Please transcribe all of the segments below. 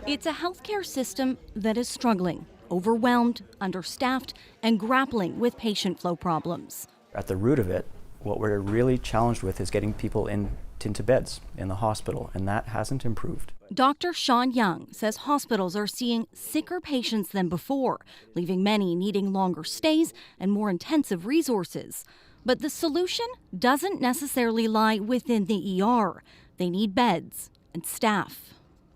It's a healthcare system that is struggling, overwhelmed, understaffed, and grappling with patient flow problems. At the root of it, what we're really challenged with is getting people into beds in the hospital, and that hasn't improved. Dr. Sean Young says hospitals are seeing sicker patients than before, leaving many needing longer stays and more intensive resources. But the solution doesn't necessarily lie within the ER. They need beds and staff.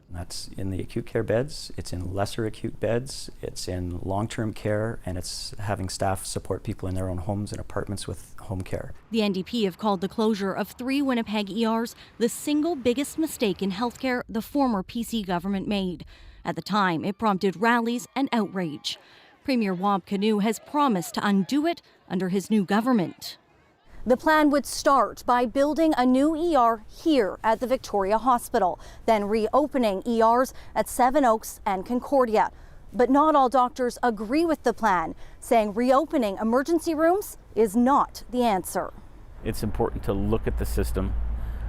That's in the acute care beds, it's in lesser acute beds, it's in long-term care, and it's having staff support people in their own homes and apartments with home care. The NDP have called the closure of 3 Winnipeg ERs the single biggest mistake in healthcare the former PC government made. At the time, it prompted rallies and outrage. Premier Wab Kinew has promised to undo it under his new government. The plan would start by building a new ER here at the Victoria Hospital, then reopening ERs at Seven Oaks and Concordia. But not all doctors agree with the plan, saying reopening emergency rooms is not the answer. It's important to look at the system,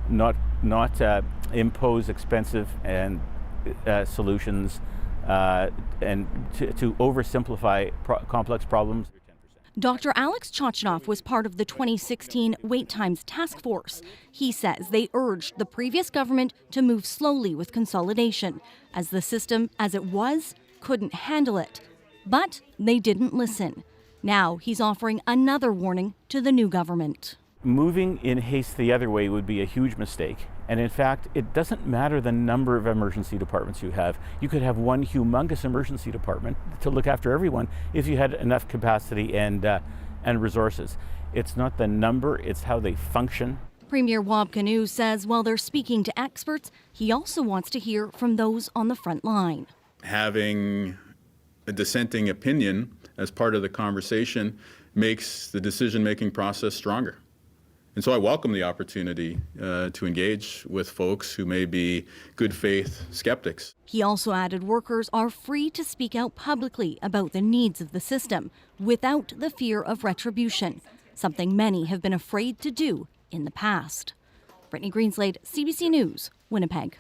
not impose expensive and solutions and to oversimplify complex problems. Dr. Alecs Chochinov was part of the 2016 Wait Times Task Force. He says they urged the previous government to move slowly with consolidation, as the system, as it was, couldn't handle it. But they didn't listen. Now he's offering another warning to the new government. Moving in haste the other way would be a huge mistake. And in fact, it doesn't matter the number of emergency departments you have. You could have one humongous emergency department to look after everyone if you had enough capacity and resources. It's not the number, it's how they function. Premier Wab Kinew says while they're speaking to experts, he also wants to hear from those on the front line. Having a dissenting opinion as part of the conversation makes the decision-making process stronger. And so I welcome the opportunity to engage with folks who may be good faith skeptics. He also added workers are free to speak out publicly about the needs of the system without the fear of retribution, something many have been afraid to do in the past. Brittany Greenslade, CBC News, Winnipeg.